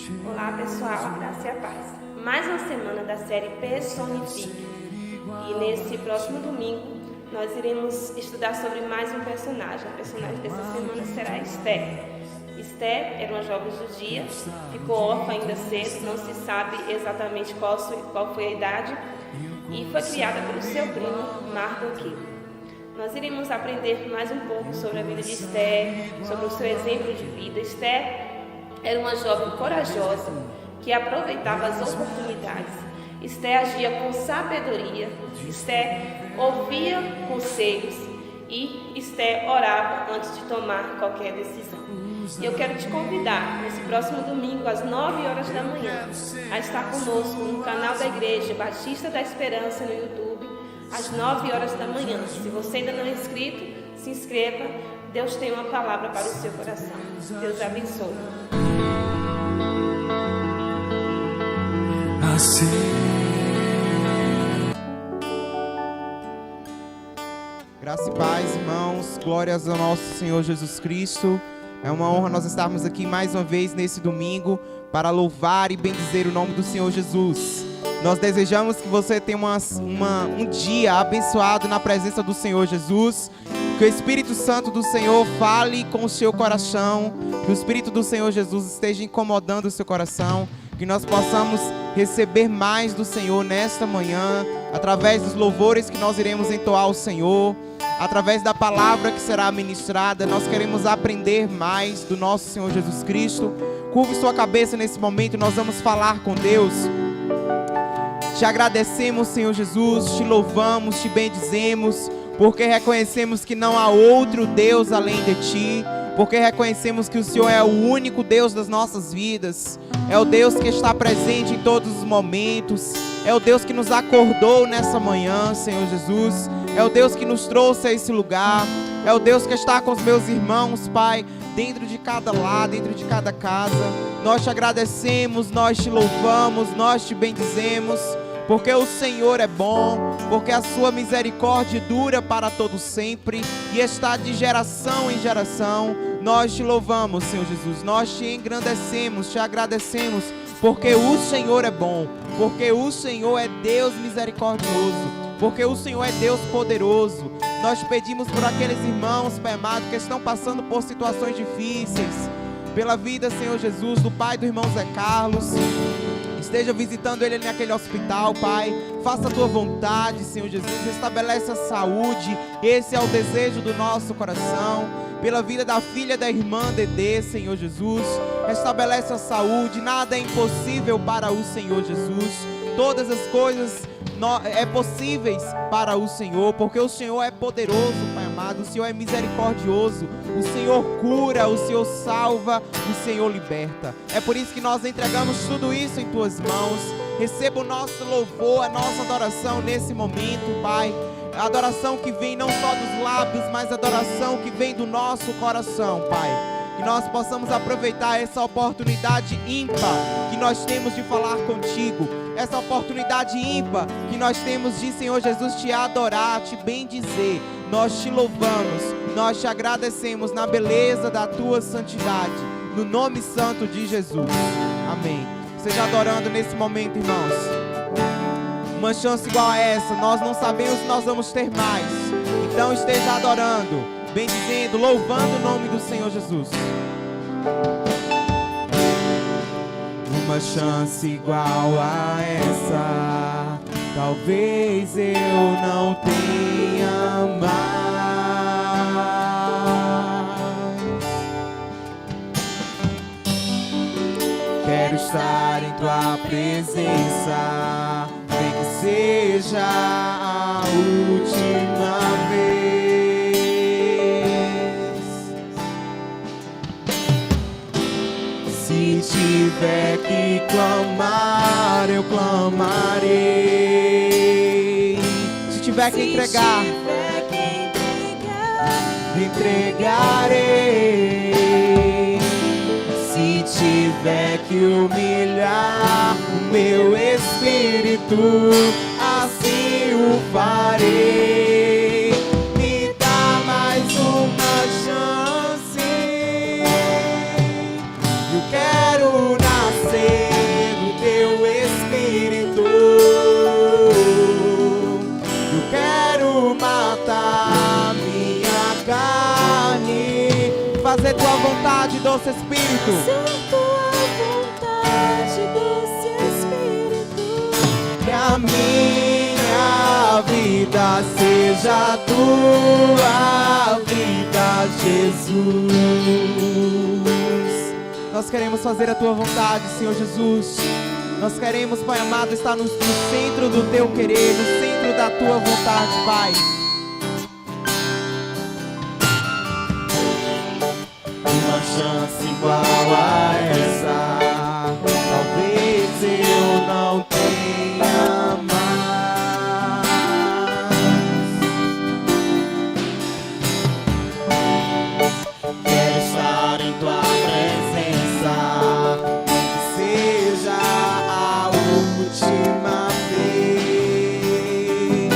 Olá pessoal, a graça e a paz. Mais uma semana da série Personifique. E nesse próximo domingo nós iremos estudar sobre mais um personagem. O personagem dessa semana será Esther. Esther era uma jovem judia, ficou órfã ainda cedo, não se sabe exatamente qual foi a idade, e foi criada pelo seu primo Mardoqueu. Nós iremos aprender mais um pouco sobre a vida de Esther, sobre o seu exemplo de vida. Esther era uma jovem corajosa que aproveitava as oportunidades. Esther agia com sabedoria. Esther ouvia conselhos e Esther orava antes de tomar qualquer decisão. E eu quero te convidar, nesse próximo domingo, às 9 horas da manhã, a estar conosco no canal da Igreja Batista da Esperança no YouTube, às 9 horas da manhã. Se você ainda não é inscrito, se inscreva. Deus tem uma palavra para o seu coração. Deus abençoe. Graça e paz, irmãos. Glórias ao nosso Senhor Jesus Cristo. É uma honra nós estarmos aqui mais uma vez nesse domingo para louvar e bendizer o nome do Senhor Jesus. Nós desejamos que você tenha um dia abençoado na presença do Senhor Jesus. Que o Espírito Santo do Senhor fale com o seu coração. Que o Espírito do Senhor Jesus esteja incomodando o seu coração. Que nós possamos receber mais do Senhor nesta manhã, através dos louvores que nós iremos entoar ao Senhor, através da palavra que será ministrada. Nós queremos aprender mais do nosso Senhor Jesus Cristo. Curve sua cabeça nesse momento, nós vamos falar com Deus. Te agradecemos, Senhor Jesus, te louvamos, te bendizemos, porque reconhecemos que não há outro Deus além de Ti, porque reconhecemos que o Senhor é o único Deus das nossas vidas, é o Deus que está presente em todos os momentos, é o Deus que nos acordou nessa manhã, Senhor Jesus, é o Deus que nos trouxe a esse lugar, é o Deus que está com os meus irmãos, Pai, dentro de cada lar, dentro de cada casa. Nós te agradecemos, nós te louvamos, nós te bendizemos, porque o Senhor é bom, porque a sua misericórdia dura para todo sempre e está de geração em geração. Nós te louvamos, Senhor Jesus, nós te engrandecemos, te agradecemos, porque o Senhor é bom, porque o Senhor é Deus misericordioso, porque o Senhor é Deus poderoso. Nós pedimos por aqueles irmãos, Pai amado, que estão passando por situações difíceis, pela vida, Senhor Jesus, do pai do irmão Zé Carlos. Esteja visitando ele naquele hospital, Pai. Faça a tua vontade, Senhor Jesus. Restabelece a saúde. Esse é o desejo do nosso coração. Pela vida da filha da irmã Dedê, Senhor Jesus. Restabelece a saúde. Nada é impossível para o Senhor Jesus. Todas as coisas é possíveis para o Senhor, porque o Senhor é poderoso, Pai amado. O Senhor é misericordioso. O Senhor cura, o Senhor salva, o Senhor liberta. É por isso que nós entregamos tudo isso em Tuas mãos. Receba o nosso louvor, a nossa adoração nesse momento, Pai. A adoração que vem não só dos lábios, mas a adoração que vem do nosso coração, Pai. Que nós possamos aproveitar essa oportunidade ímpar que nós temos de falar contigo. Essa oportunidade ímpar que nós temos de, Senhor Jesus, te adorar, te bendizer. Nós te louvamos, nós te agradecemos na beleza da tua santidade, no nome santo de Jesus. Amém. Seja adorando nesse momento, irmãos. Uma chance igual a essa, nós não sabemos se nós vamos ter mais. Então esteja adorando, bendizendo, louvando o nome do Senhor Jesus. Uma chance igual a essa, talvez eu não tenha mais. Quero estar em tua presença, nem que seja a última vez. Se tiver que clamar, eu clamarei. Se tiver que entregar, entregarei. Se tiver que humilhar o meu espírito, assim o farei. Me dá mais uma chance. Eu quero nascer. vontade, doce Espírito. Ser tua vontade, doce Espírito. Que a minha vida seja a tua vida, Jesus. Nós queremos fazer a tua vontade, Senhor Jesus. Nós queremos, Pai amado, estar no centro do teu querer, no centro da tua vontade, Pai. Uma chance igual a essa, talvez eu não tenha mais. Quero estar em tua presença, que seja a última vez.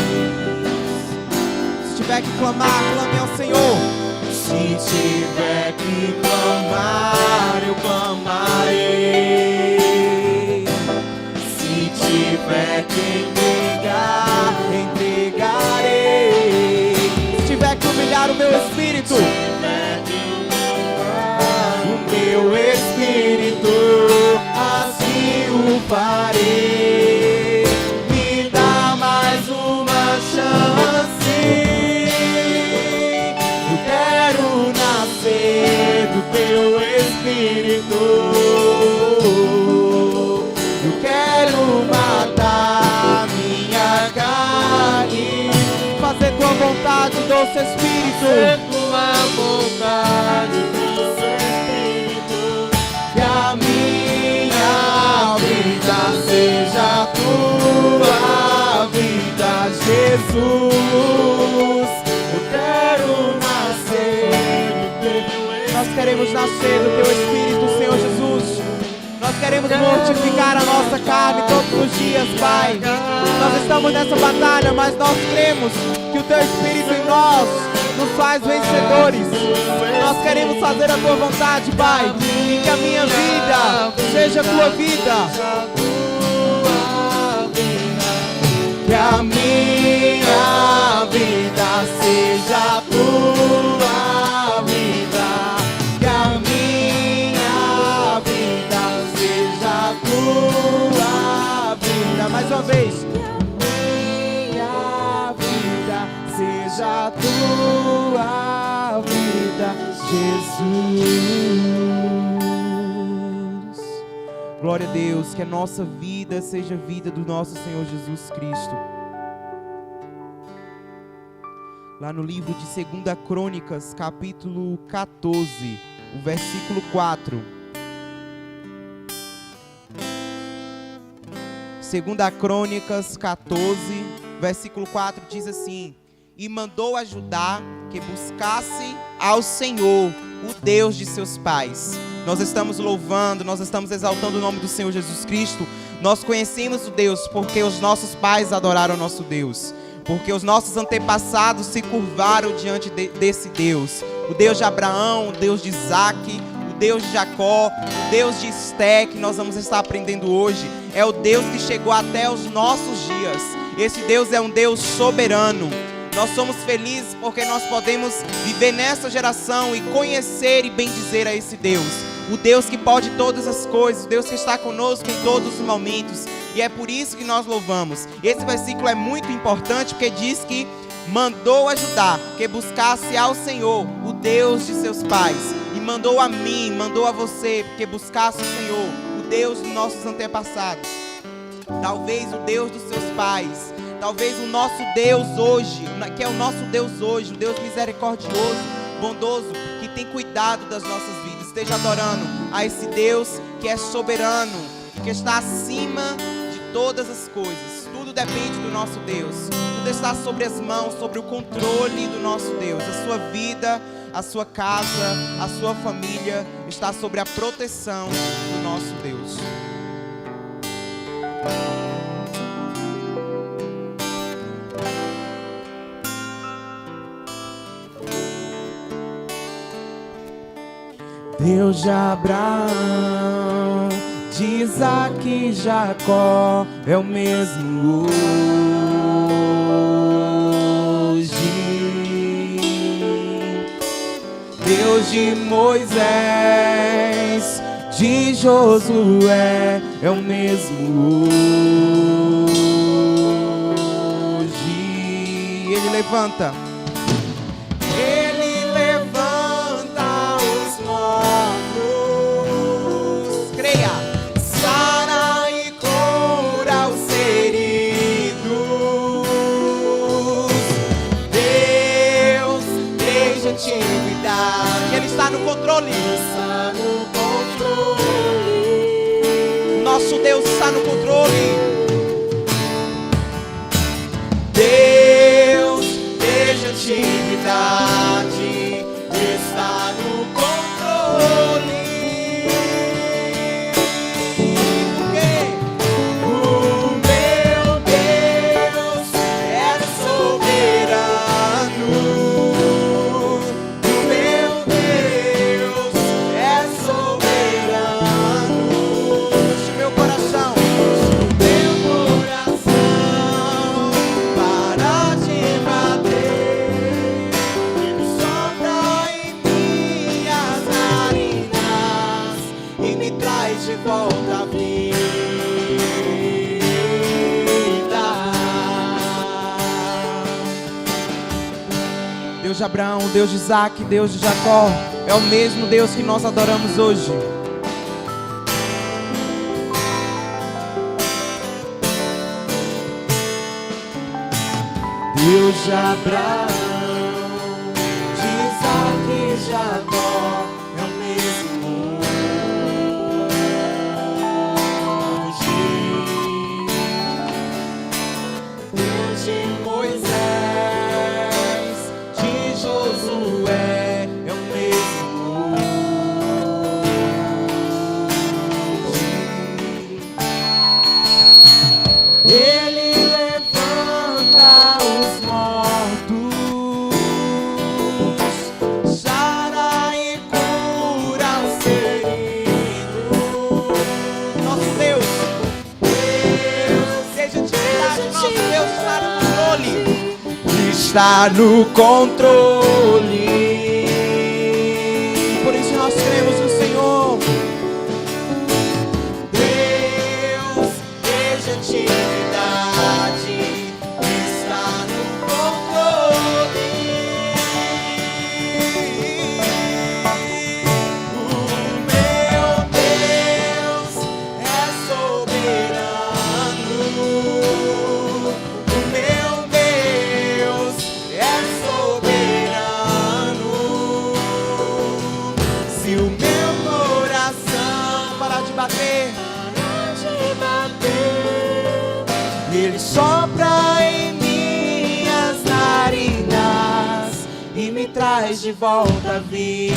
Se tiver que clamar, clame ao Senhor. Se tiver que clamar, eu clamarei. Se tiver que entregar, entregarei. Se tiver que humilhar o meu espírito, o meu espírito, assim o farei. Me dá mais uma chance. Do teu Espírito, eu quero matar minha carne, fazer tua vontade, doce Espírito. Fazer tua vontade, doce Espírito. Que a minha vida seja a tua vida, Jesus. Eu quero nascer. Nós queremos nascer do teu Espírito, Senhor Jesus. Nós queremos mortificar a nossa carne todos os dias, Pai. Nós estamos nessa batalha, mas nós cremos que o teu Espírito em nós nos faz vencedores. Nós queremos fazer a tua vontade, Pai. E que a minha vida seja a tua vida. Que a minha vida seja a tua vida. Que a minha vida seja a tua vida. Mais uma vez. Que a minha vida seja a tua vida, Jesus. Glória a Deus, que a nossa vida seja a vida do nosso Senhor Jesus Cristo. Lá no livro de 2 Crônicas, capítulo 14, o versículo 4. 2 Crônicas 14, versículo 4 diz assim: E mandou a Judá que buscasse ao Senhor, o Deus de seus pais. Nós estamos louvando, nós estamos exaltando o nome do Senhor Jesus Cristo. Nós conhecemos o Deus porque os nossos pais adoraram o nosso Deus. Porque os nossos antepassados se curvaram diante desse Deus. O Deus de Abraão, o Deus de Isaac, o Deus de Jacó, o Deus de Esté, que nós vamos estar aprendendo hoje. É o Deus que chegou até os nossos dias. Esse Deus é um Deus soberano. Nós somos felizes porque nós podemos viver nessa geração e conhecer e bendizer a esse Deus. O Deus que pode todas as coisas, o Deus que está conosco em todos os momentos. E é por isso que nós louvamos. Esse versículo é muito importante porque diz que mandou a Judá que buscasse ao Senhor, o Deus de seus pais. E mandou a mim, mandou a você que buscasse o Senhor, o Deus dos nossos antepassados. Talvez o Deus dos seus pais. Talvez o nosso Deus hoje, que é o nosso Deus hoje, o Deus misericordioso, bondoso, que tem cuidado das nossas vidas. Esteja adorando a esse Deus que é soberano, que está acima de todas as coisas. Tudo depende do nosso Deus. Tudo está sobre as mãos, sobre o controle do nosso Deus. A sua vida, a sua casa, a sua família está sobre a proteção do nosso Deus. Deus de Abraão, de Isaac e Jacó, é o mesmo hoje. Deus Deus de Moisés, de Josué, é o mesmo hoje. Ele levanta os mortos, creia, sara e cura os feridos. Deus, desde a antiguidade, Ele está no controle. Nosso Deus está no controle. Deus, desde a antiguidade, está no controle. Porque o meu Deus é soberano. O meu Deus é soberano. Enche meu coração, para de bater. Ele sopra em minhas narinas e me traz de volta à vida. Deus de Abraão, Deus de Isaac, Deus de Jacó, é o mesmo Deus que nós adoramos hoje. Deus de Abraão, de Isaac e Jacó, é o mesmo hoje. Deus de Moisés, de Josué, é o mesmo hoje. Ele levanta os mortos, sara e cura os feridos. Nosso Deus, seja atividade, nosso Deus está no controle. Por isso nós cremos no Senhor. Deus, desde a antiguidade, está no controle. O meu Deus é soberano. O meu Deus é soberano. Se o meu coração parar de bater, Ele sopra em minhas narinas e me traz de volta à vida.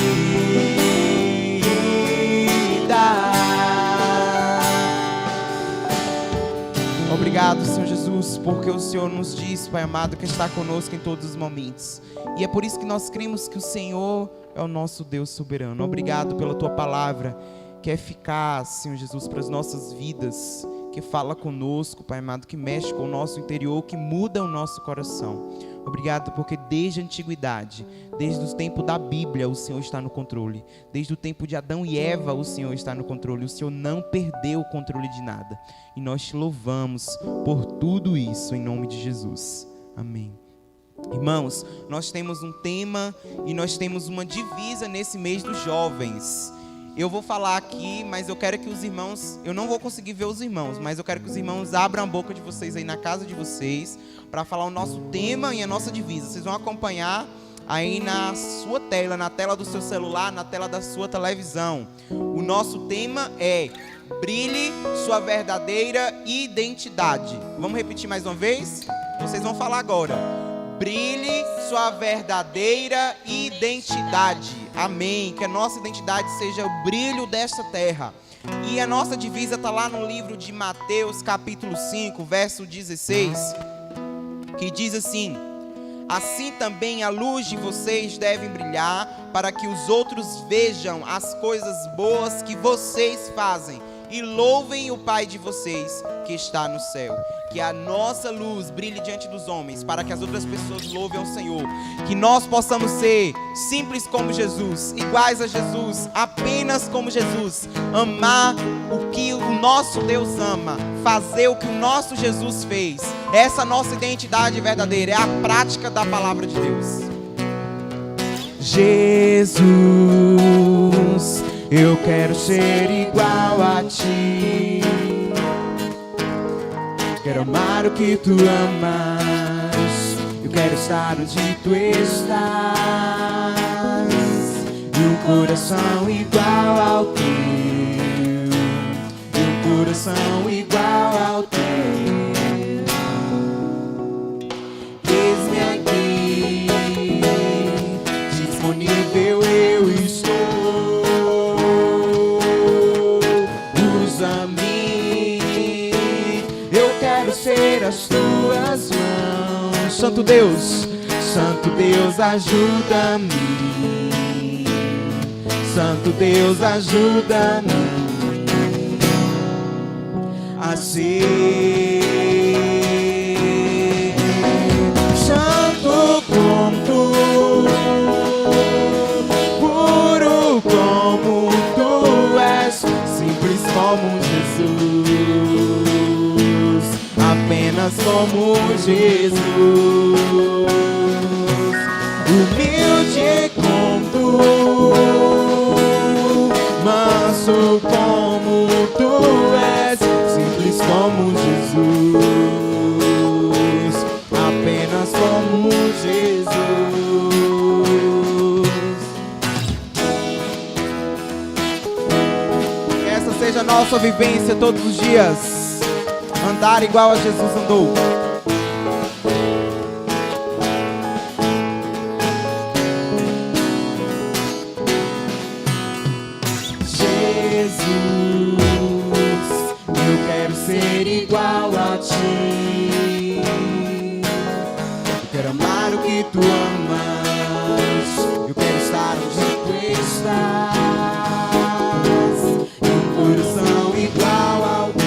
Obrigado, Senhor Jesus, porque o Senhor nos diz, Pai amado, que está conosco em todos os momentos. E é por isso que nós cremos que o Senhor é o nosso Deus soberano. Obrigado pela Tua palavra, que é eficaz, Senhor Jesus, para as nossas vidas, que fala conosco, Pai amado, que mexe com o nosso interior, que muda o nosso coração. Obrigado porque desde a antiguidade, desde o tempo da Bíblia, o Senhor está no controle. Desde o tempo de Adão e Eva, o Senhor está no controle. O Senhor não perdeu o controle de nada. E nós te louvamos por tudo isso, em nome de Jesus. Amém. Irmãos, nós temos um tema e nós temos uma divisa nesse mês dos jovens. Eu vou falar aqui, mas eu quero que os irmãos, eu não vou conseguir ver os irmãos, mas eu quero que os irmãos abram a boca de vocês aí na casa de vocês, para falar o nosso tema e a nossa divisa. Vocês vão acompanhar aí na sua tela, na tela do seu celular, na tela da sua televisão. O nosso tema é: brilhe sua verdadeira identidade. Vamos repetir mais uma vez? Vocês vão falar agora. Brilhe sua verdadeira identidade. Amém. Que a nossa identidade seja o brilho desta terra. E a nossa divisa está lá no livro de Mateus, capítulo 5, verso 16, que diz assim: assim também a luz de vocês deve brilhar, para que os outros vejam as coisas boas que vocês fazem e louvem o Pai de vocês que está no céu. Que a nossa luz brilhe diante dos homens, para que as outras pessoas louvem ao Senhor. Que nós possamos ser simples como Jesus, iguais a Jesus, apenas como Jesus. Amar o que o nosso Deus ama, fazer o que o nosso Jesus fez. Essa nossa identidade verdadeira, é a prática da palavra de Deus. Jesus, eu quero ser igual a ti. Quero amar o que tu amas. Eu quero estar onde tu estás. E um coração igual ao teu. E um coração igual ao teu. Eis-me aqui, disponível eu estou. Usa-me, eu quero ser as tuas mãos. Santo Deus, ajuda-me. Santo Deus, ajuda-me a ser santo como tu, puro como tu és, simples como Jesus, apenas como Jesus, humilde como tu, manso como tu és, simples como Jesus, apenas como Jesus. Que essa seja a nossa vivência todos os dias, andar igual a Jesus andou. Ser igual a ti. Eu quero amar o que tu amas. Eu quero estar onde tu estás. E um coração igual ao teu.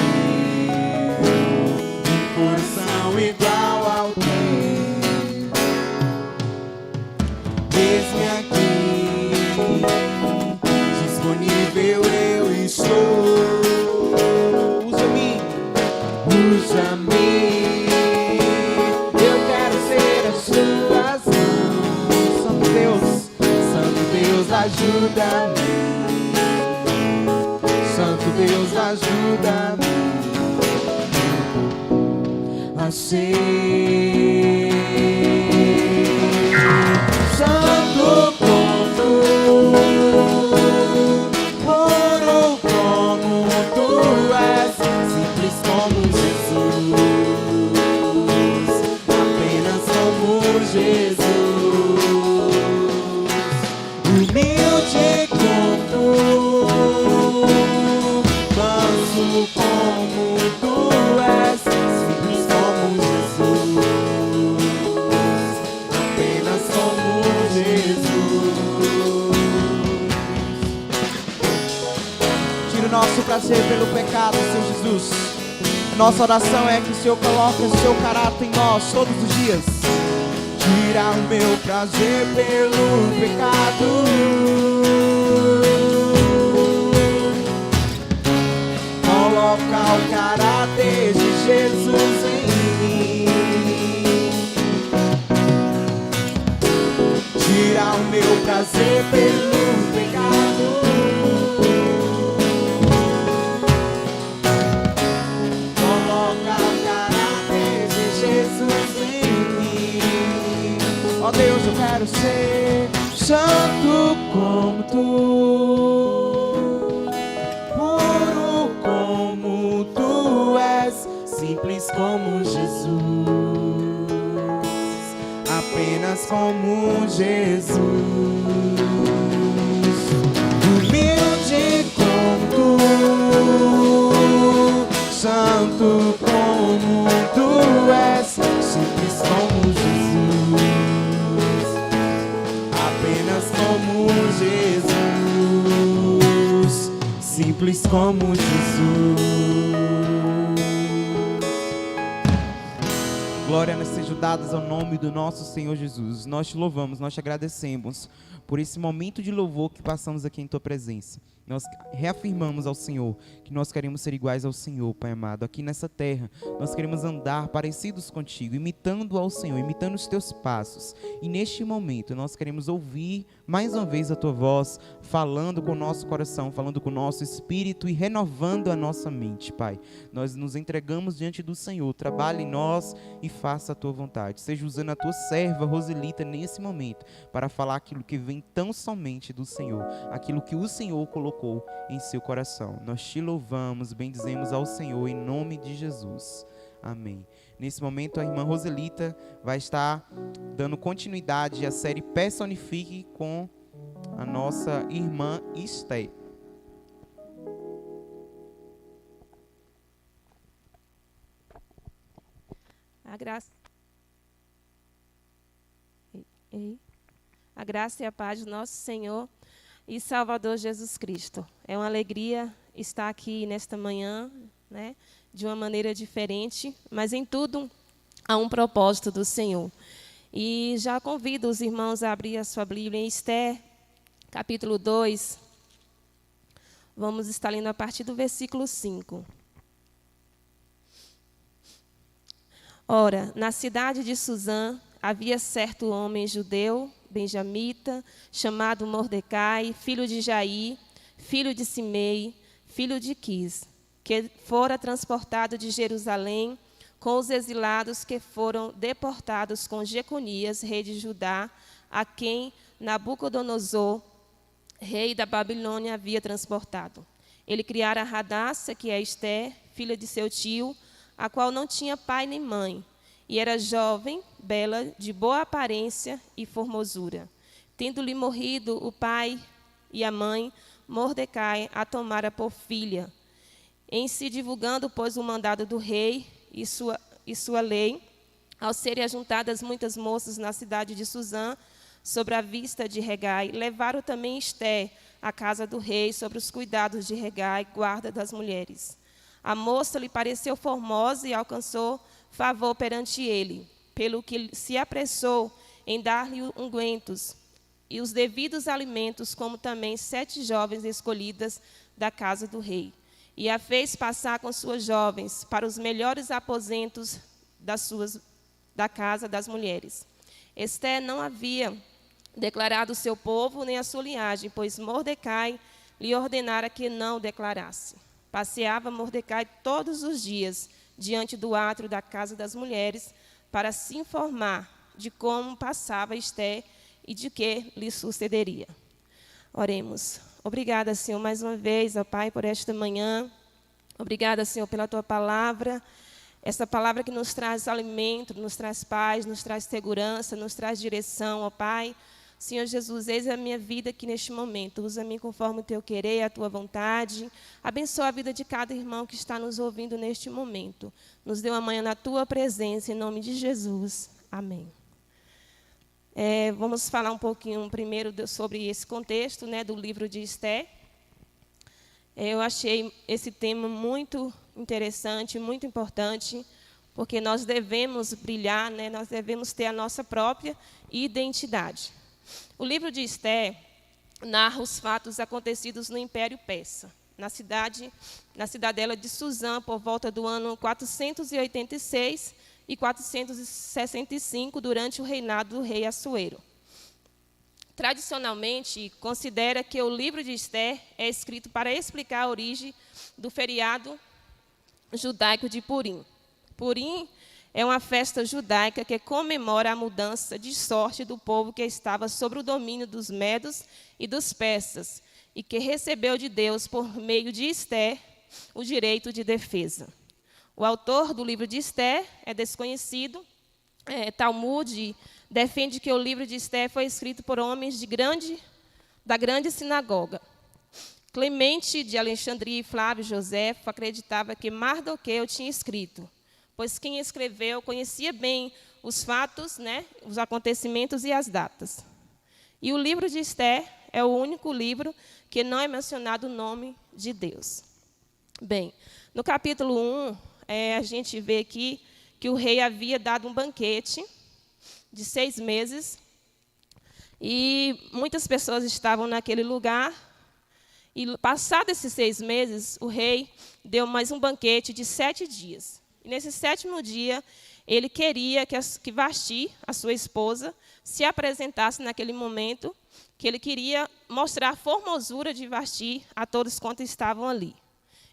Um coração igual ao teu. Eis-me aqui, disponível eu estou. Usa-me, eu quero ser as tuas mãos. Santo Deus, ajuda-me. Santo Deus, ajuda-me a ser santo como tu, puro como tu és, simples como apenas como Jesus, humilde como tu, manso como tu és, simples como Jesus, apenas como Jesus. Tira o nosso prazer pelo pecado, Senhor Jesus. Nossa oração é que o Senhor coloque o seu caráter em nós todos os dias. Tira o meu prazer pelo pecado. Coloca o caráter de Jesus em mim. Tira o meu prazer pelo pecado. Ó Deus, eu quero ser santo como tu, puro como tu és, simples como Jesus, apenas como Jesus, humilde como tu, santo como tu és, simples como Jesus, apenas como Jesus, simples simples como Jesus. Glória seja dadas ao nome do nosso Senhor Jesus. Nós te louvamos, nós te agradecemos por esse momento de louvor que passamos aqui em tua presença. Nós reafirmamos ao Senhor que nós queremos ser iguais ao Senhor, Pai amado. Aqui nessa terra, nós queremos andar parecidos contigo, imitando ao Senhor, imitando os teus passos. E neste momento, nós queremos ouvir mais uma vez a tua voz, falando com o nosso coração, falando com o nosso espírito e renovando a nossa mente, Pai. Nós nos entregamos diante do Senhor. Trabalhe em nós e faça a tua vontade. Seja usando a tua serva, Roselita, nesse momento, para falar aquilo que vem tão somente do Senhor, aquilo que o Senhor colocou em seu coração. Nós te louvamos, bendizemos ao Senhor em nome de Jesus. Amém. Nesse momento a irmã Roselita vai estar dando continuidade à série Personifique com a nossa irmã Esté. A graça e a paz do nosso Senhor e Salvador Jesus Cristo. É uma alegria estar aqui nesta manhã, né, de uma maneira diferente, mas em tudo há um propósito do Senhor. E já convido os irmãos a abrir a sua Bíblia em Esther, capítulo 2. Vamos estar lendo a partir do versículo 5. Ora, na cidade de Suzã havia certo homem judeu, benjamita, chamado Mordecai, filho de Jair, filho de Simei, filho de Quis, que fora transportado de Jerusalém com os exilados que foram deportados com Jeconias, rei de Judá, a quem Nabucodonosor, rei da Babilônia, havia transportado. Ele criara Radassa, que é Esther, filha de seu tio, a qual não tinha pai nem mãe, e era jovem, bela, de boa aparência e formosura. Tendo-lhe morrido o pai e a mãe, Mordecai a tomara por filha. Em se divulgando, pois, o mandado do rei e sua lei, ao serem ajuntadas muitas moças na cidade de Suzã, sobre a vista de Hegai, levaram também Esté à casa do rei, sobre os cuidados de Hegai, guarda das mulheres. A moça lhe pareceu formosa e alcançou favor perante ele, pelo que se apressou em dar-lhe ungüentos e os devidos alimentos, como também 7 jovens escolhidas da casa do rei. E a fez passar com suas jovens para os melhores aposentos da casa das mulheres. Esté não havia declarado o seu povo nem a sua linhagem, pois Mordecai lhe ordenara que não declarasse. Passeava Mordecai todos os dias diante do átrio da casa das mulheres, para se informar de como passava Esté e de que lhe sucederia. Oremos. Obrigada, Senhor, mais uma vez, ó Pai, por esta manhã. Obrigada, Senhor, pela Tua palavra, essa palavra que nos traz alimento, nos traz paz, nos traz segurança, nos traz direção, ó Pai. Senhor Jesus, eis a minha vida aqui neste momento. Usa-me conforme o Teu querer, a Tua vontade. Abençoa a vida de cada irmão que está nos ouvindo neste momento. Nos dê uma manhã na Tua presença, em nome de Jesus. Amém. Vamos falar um pouquinho primeiro sobre esse contexto, né, do livro de Esté. Eu achei esse tema muito interessante, muito importante, porque nós devemos brilhar, né, nós devemos ter a nossa própria identidade. O livro de Esté narra os fatos acontecidos no Império Persa, na cidadela de Suzã, por volta do ano 486 e 465, durante o reinado do rei Assuero. Tradicionalmente, considera que o livro de Esté é escrito para explicar a origem do feriado judaico de Purim. Purim é uma festa judaica que comemora a mudança de sorte do povo que estava sob o domínio dos medos e dos persas e que recebeu de Deus, por meio de Esté, o direito de defesa. O autor do livro de Esté é desconhecido. Talmud defende que o livro de Esté foi escrito por homens da grande sinagoga. Clemente de Alexandria e Flávio Joséfo acreditava que Mardoqueu tinha escrito, pois quem escreveu conhecia bem os fatos, né, os acontecimentos e as datas. E o livro de Esther é o único livro que não é mencionado o nome de Deus. Bem, no capítulo 1, a gente vê aqui que o rei havia dado um banquete de 6 meses, e muitas pessoas estavam naquele lugar, e passados esses 6 meses, o rei deu mais um banquete de 7 dias. E nesse 7º dia, ele queria que Vasti, a sua esposa, se apresentasse naquele momento, que ele queria mostrar a formosura de Vasti a todos quantos estavam ali.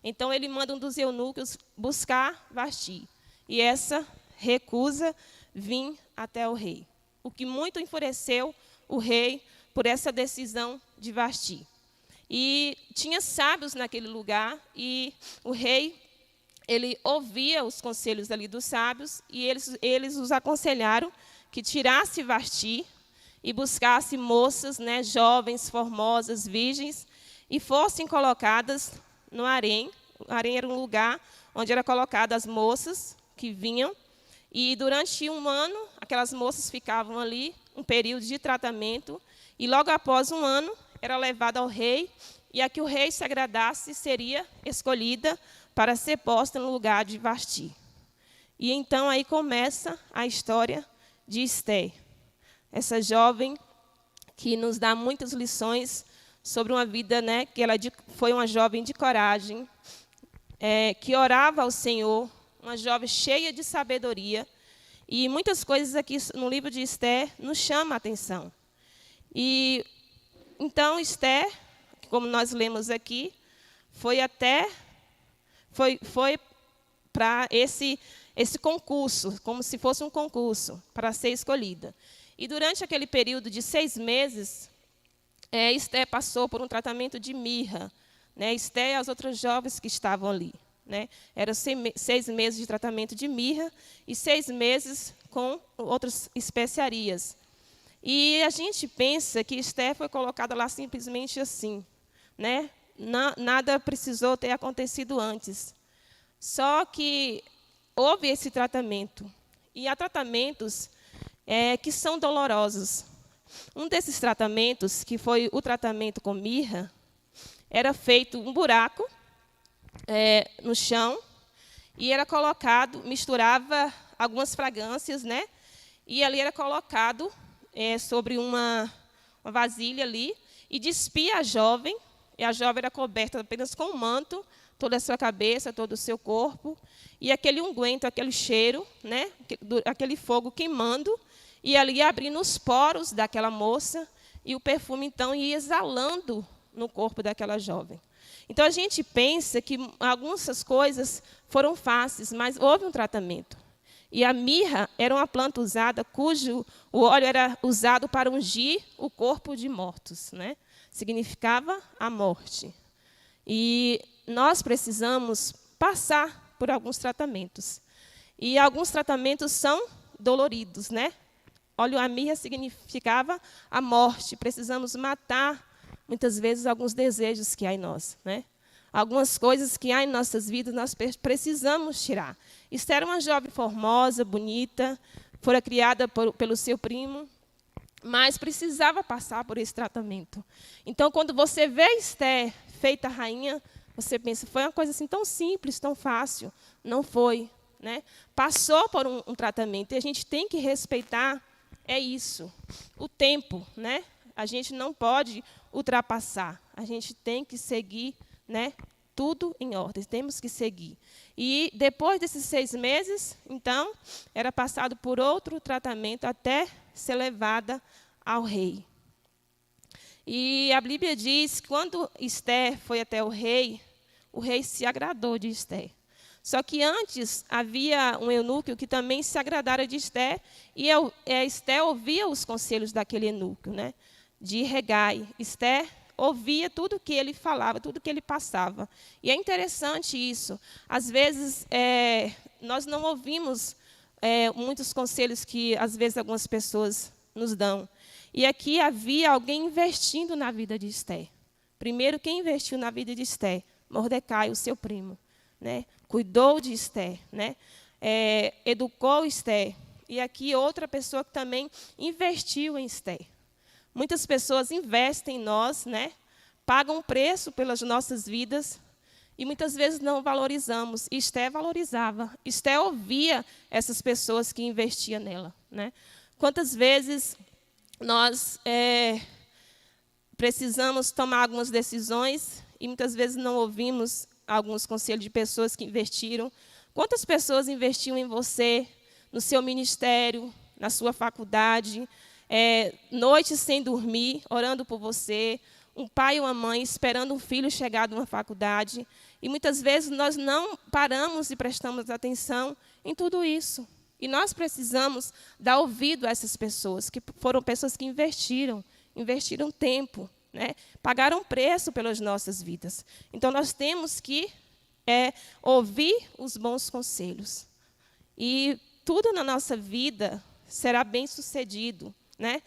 Então, ele manda um dos eunucos buscar Vasti. E essa recusa vir até o rei, o que muito enfureceu o rei por essa decisão de Vasti. E tinha sábios naquele lugar, e o rei, ele ouvia os conselhos ali dos sábios, e eles os aconselharam que tirasse Vasti e buscasse moças, né, jovens, formosas, virgens, e fossem colocadas no harém. O harém era um lugar onde eram colocadas as moças que vinham, e durante 1 ano, aquelas moças ficavam ali, um período de tratamento, e logo após 1 ano, era levada ao rei, e a que o rei se agradasse seria escolhida para ser posta no lugar de Vasti. E então aí começa a história de Esther, essa jovem que nos dá muitas lições sobre uma vida, né, que ela foi uma jovem de coragem, que orava ao Senhor, uma jovem cheia de sabedoria, e muitas coisas aqui no livro de Esther nos chamam a atenção. E então Esther, como nós lemos aqui, foi para esse concurso, como se fosse um concurso, para ser escolhida. E durante aquele período de 6 meses, Esther passou por um tratamento de mirra, né? Esther e as outras jovens que estavam ali, né? Eram 6 meses de tratamento de mirra e 6 meses com outras especiarias. E a gente pensa que Esther foi colocada lá simplesmente assim, né? Nada precisou ter acontecido antes. Só que houve esse tratamento. E há tratamentos que são dolorosos. Um desses tratamentos, que foi o tratamento com mirra, era feito um buraco no chão, e era colocado, misturava algumas fragrâncias, né? E ali era colocado sobre uma vasilha ali, e despia a jovem, e a jovem era coberta apenas com um manto, toda a sua cabeça, todo o seu corpo, e aquele unguento, aquele cheiro, né? Aquele fogo queimando, e ali abrindo os poros daquela moça, e o perfume, então, ia exalando no corpo daquela jovem. Então, a gente pensa que algumas coisas foram fáceis, mas houve um tratamento. E a mirra era uma planta usada, cujo o óleo era usado para ungir o corpo de mortos, né? Significava a morte. E nós precisamos passar por alguns tratamentos. E alguns tratamentos são doloridos, né? Óleo a mirra significava a morte. Precisamos matar, muitas vezes, alguns desejos que há em nós, né? Algumas coisas que há em nossas vidas, nós precisamos tirar. Esther era uma jovem formosa, bonita, fora criada pelo seu primo, mas precisava passar por esse tratamento. Então, quando você vê Esther feita rainha, você pensa, foi uma coisa assim tão simples, tão fácil. Não foi, né? Passou por um tratamento, e a gente tem que respeitar isso, o tempo, né? A gente não pode ultrapassar, a gente tem que seguir, né? Tudo em ordem, temos que seguir. E depois desses 6 meses, então, era passado por outro tratamento até ser levada ao rei. E a Bíblia diz que quando Esther foi até o rei se agradou de Esther. Só que antes havia um eunuco que também se agradara de Esther, e Esther ouvia os conselhos daquele eunuco, né? De Hegai. Esther ouvia tudo que ele falava, tudo que ele passava. E é interessante isso. Às vezes, nós não ouvimos muitos conselhos que, às vezes, algumas pessoas nos dão. E aqui havia alguém investindo na vida de Esther. Primeiro, quem investiu na vida de Esther? Mordecai, o seu primo, né? Cuidou de Esther, né? Educou Esther. E aqui outra pessoa que também investiu em Esther. Muitas pessoas investem em nós, né? Pagam um preço pelas nossas vidas e muitas vezes não valorizamos. E Esté valorizava. Esté ouvia essas pessoas que investiam nela, né? Quantas vezes nós precisamos tomar algumas decisões e muitas vezes não ouvimos alguns conselhos de pessoas que investiram. Quantas pessoas investiam em você, no seu ministério, na sua faculdade, noites sem dormir, orando por você, um pai ou uma mãe esperando um filho chegar de uma faculdade. E muitas vezes nós não paramos e prestamos atenção em tudo isso. E nós precisamos dar ouvido a essas pessoas, que foram pessoas que investiram tempo, né? Pagaram preço pelas nossas vidas. Então, nós temos que ouvir os bons conselhos. E tudo na nossa vida será bem sucedido, né?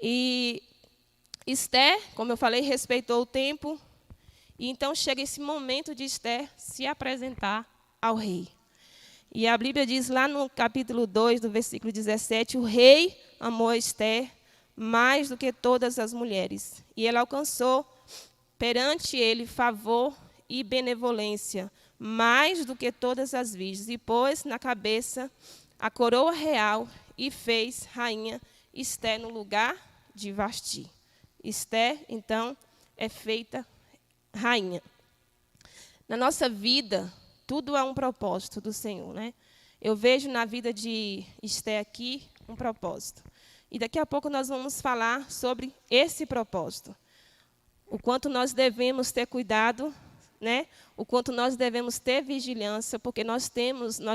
E Esté, como eu falei, respeitou o tempo. E então chega esse momento de Esté se apresentar ao rei. E a Bíblia diz lá no capítulo 2, do versículo 17, o rei amou Esté mais do que todas as mulheres. E ele alcançou perante ele favor e benevolência, mais do que todas as virgens. E pôs na cabeça a coroa real e fez rainha Esté no lugar de Vasti. Esté, então, é feita rainha. Na nossa vida, tudo é um propósito do Senhor, né? Eu vejo na vida de Esté aqui um propósito. E daqui a pouco nós vamos falar sobre esse propósito. O quanto nós devemos ter cuidado, né? O quanto nós devemos ter vigilância, porque nós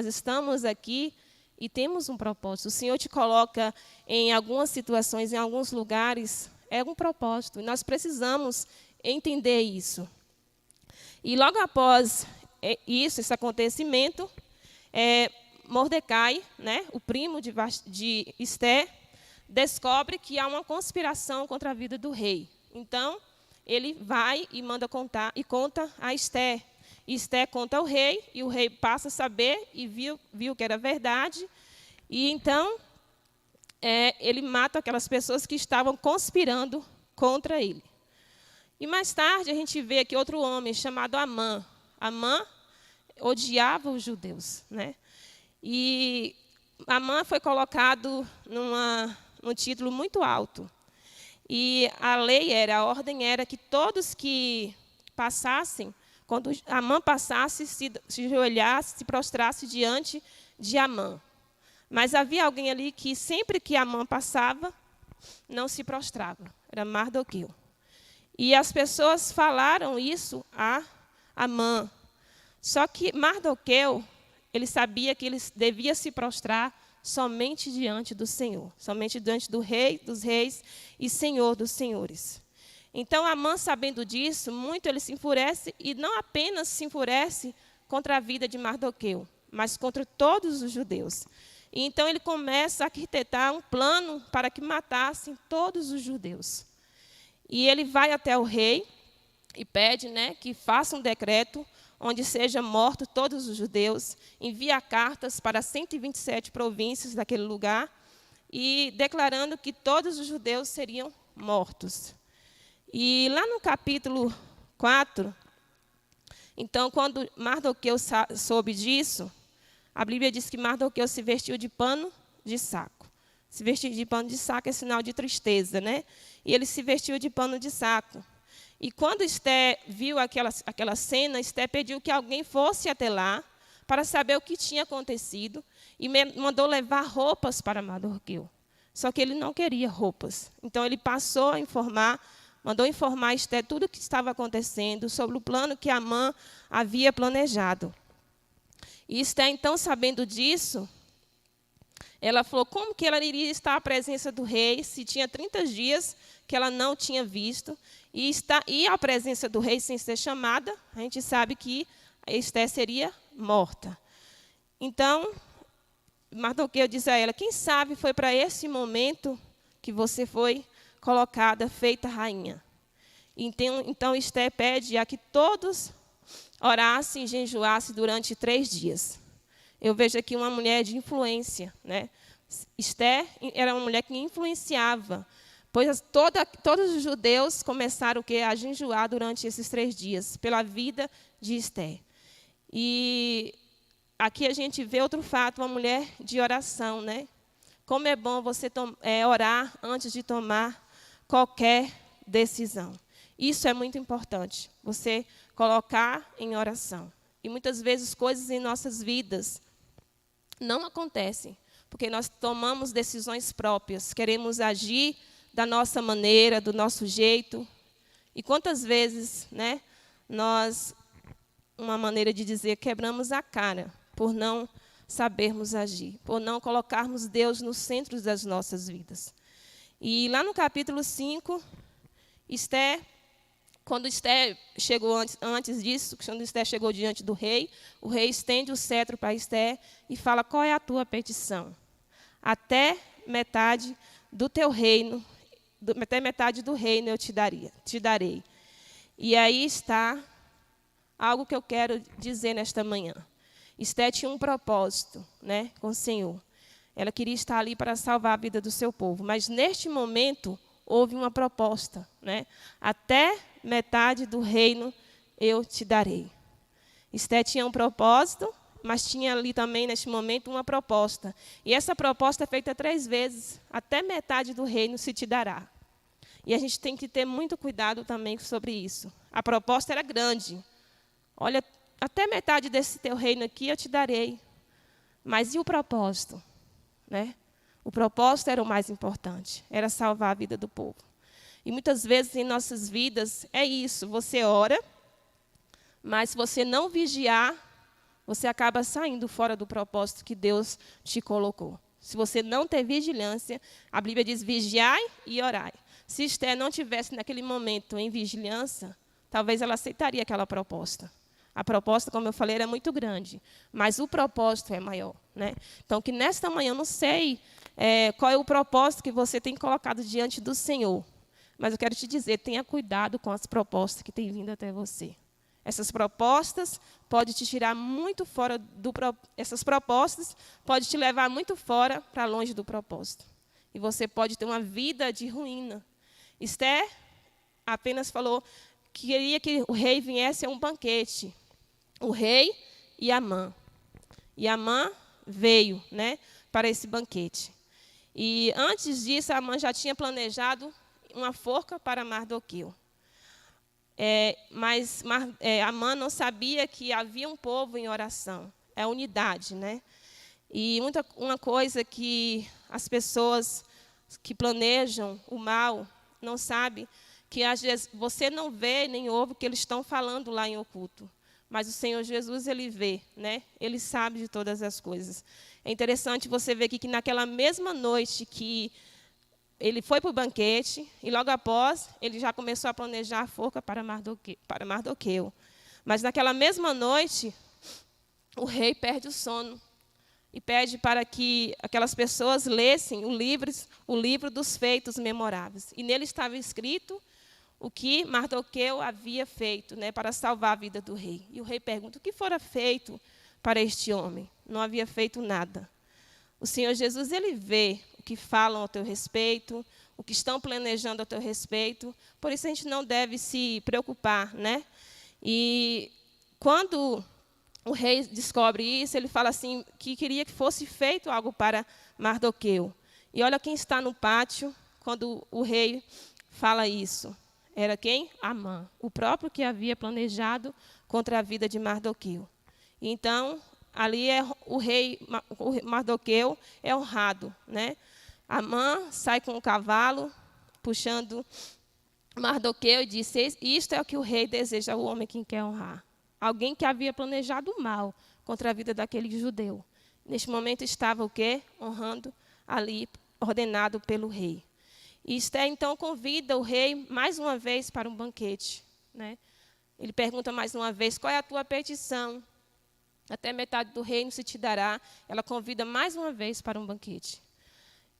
estamos aqui e temos um propósito. O Senhor te coloca em algumas situações, em alguns lugares, é um propósito. E nós precisamos entender isso. E logo após esse acontecimento, Mordecai, né, o primo de Esté, descobre que há uma conspiração contra a vida do rei. Então, ele vai e manda contar, e conta a Esté. Esté conta ao rei, e o rei passa a saber, e viu que era verdade. E então, ele mata aquelas pessoas que estavam conspirando contra ele. E mais tarde, a gente vê aqui outro homem chamado Amã. Amã odiava os judeus, né? E Amã foi colocado num título muito alto. E a ordem era que todos que passassem, quando Amã passasse, se ajoelhasse, se prostrasse diante de Amã. Mas havia alguém ali que sempre que Amã passava, não se prostrava. Era Mardoqueu. E as pessoas falaram isso a Amã. Só que Mardoqueu, ele sabia que ele devia se prostrar somente diante do Senhor, somente diante do Rei dos Reis e Senhor dos Senhores. Então, Amã, sabendo disso, muito ele se enfurece, e não apenas se enfurece contra a vida de Mardoqueu, mas contra todos os judeus. E então ele começa a arquitetar um plano para que matassem todos os judeus. E ele vai até o rei e pede, né, que faça um decreto onde sejam mortos todos os judeus, envia cartas para 127 províncias daquele lugar, e declarando que todos os judeus seriam mortos. E lá no capítulo 4, então, quando Mardoqueu soube disso, a Bíblia diz que Mardoqueu se vestiu de pano de saco. Se vestir de pano de saco é sinal de tristeza, né? E ele se vestiu de pano de saco. E quando Esté viu aquela cena, Esté pediu que alguém fosse até lá para saber o que tinha acontecido e mandou levar roupas para Mardoqueu. Só que ele não queria roupas. Então ele mandou informar Esté tudo o que estava acontecendo, sobre o plano que Amã havia planejado. E Esté, então, sabendo disso, ela falou como que ela iria estar à presença do rei, se tinha 30 dias que ela não tinha visto, e ir à presença do rei sem ser chamada, a gente sabe que Esté seria morta. Então, Mardoqueu diz a ela, quem sabe foi para esse momento que você foi colocada, feita rainha. Então Esté pede a que todos orassem e jejuassem durante 3 dias. Eu vejo aqui uma mulher de influência, né? Esté era uma mulher que influenciava Pois todos os judeus começaram a jejuar durante esses 3 dias, pela vida de Esté. E aqui a gente vê outro fato, uma mulher de oração, né? Como é bom você orar antes de tomar qualquer decisão. Isso é muito importante, você colocar em oração. E muitas vezes coisas em nossas vidas não acontecem, porque nós tomamos decisões próprias, queremos agir da nossa maneira, do nosso jeito. E quantas vezes, né, nós, uma maneira de dizer, quebramos a cara por não sabermos agir, por não colocarmos Deus no centro das nossas vidas. E lá no capítulo 5, quando Esté chegou antes disso, quando Esté chegou diante do rei, o rei estende o cetro para Esté e fala: qual é a tua petição? Até metade do teu reino, até metade do reino eu te darei. E aí está algo que eu quero dizer nesta manhã. Esté tinha um propósito, né, com o Senhor. Ela queria estar ali para salvar a vida do seu povo, mas neste momento houve uma proposta, né? Até metade do reino eu te darei. Esté tinha um propósito, mas tinha ali também, neste momento, uma proposta. E essa proposta é feita 3 vezes. Até metade do reino se te dará. E a gente tem que ter muito cuidado também sobre isso. A proposta era grande. Olha, até metade desse teu reino aqui eu te darei. Mas e o propósito? Né? O propósito era o mais importante. Era salvar a vida do povo. E muitas vezes em nossas vidas é isso. Você ora, mas se você não vigiar, você acaba saindo fora do propósito que Deus te colocou. Se você não ter vigilância, a Bíblia diz: vigiai e orai. Se Esté não tivesse naquele momento em vigilância, talvez ela aceitaria aquela proposta. A proposta, como eu falei, era muito grande, mas o propósito é maior, né? Então, que nesta manhã, eu não sei qual é o propósito que você tem colocado diante do Senhor, mas eu quero te dizer, tenha cuidado com as propostas que têm vindo até você. Essas propostas podem te tirar muito fora essas propostas podem te levar muito fora, para longe do propósito. E você pode ter uma vida de ruína. Esté apenas falou que queria que o rei viesse a um banquete. O rei e Amã. E Amã veio, né, para esse banquete. E antes disso, Amã já tinha planejado uma forca para Mardoqueu. Mas Amã não sabia que havia um povo em oração. É unidade, né? E uma coisa que as pessoas que planejam o mal não sabem, que às vezes você não vê nem ouve o que eles estão falando lá em oculto. Mas o Senhor Jesus, Ele vê, né? Ele sabe de todas as coisas. É interessante você ver que naquela mesma noite que ele foi para o banquete, e logo após, ele já começou a planejar a forca para Mardoqueu. Mas naquela mesma noite, o rei perde o sono e pede para que aquelas pessoas lessem o livro dos feitos memoráveis. E nele estava escrito o que Mardoqueu havia feito, né, para salvar a vida do rei. E o rei pergunta: o que fora feito para este homem? Não havia feito nada. O Senhor Jesus, Ele vê o que falam ao teu respeito, o que estão planejando ao teu respeito. Por isso a gente não deve se preocupar, né? E quando o rei descobre isso, ele fala assim, que queria que fosse feito algo para Mardoqueu. E olha quem está no pátio quando o rei fala isso. Era quem? Amã, o próprio que havia planejado contra a vida de Mardoqueu. Então, ali o rei Mardoqueu é honrado, né? Amã sai com o cavalo, puxando Mardoqueu e disse: isto é o que o rei deseja ao homem que quer honrar. Alguém que havia planejado o mal contra a vida daquele judeu. Neste momento estava o quê? Honrando ali, ordenado pelo rei. E Esté, então, convida o rei mais uma vez para um banquete, né? Ele pergunta mais uma vez: qual é a tua petição? Até metade do reino se te dará. Ela convida mais uma vez para um banquete.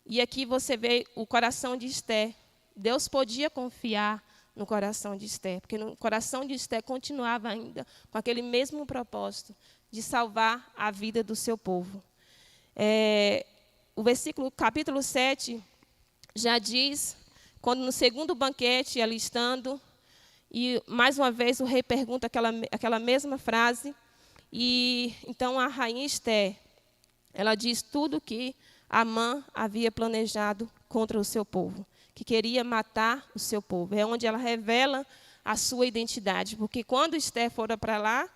E aqui você vê o coração de Esté. Deus podia confiar no coração de Esté, porque no coração de Esté continuava ainda com aquele mesmo propósito de salvar a vida do seu povo. O capítulo 7, já diz quando no segundo banquete, ali estando, e mais uma vez o rei pergunta aquela mesma frase, e então a rainha Esté, ela diz tudo que Amã havia planejado contra o seu povo, que queria matar o seu povo. É onde ela revela a sua identidade, porque quando Esté fora para lá,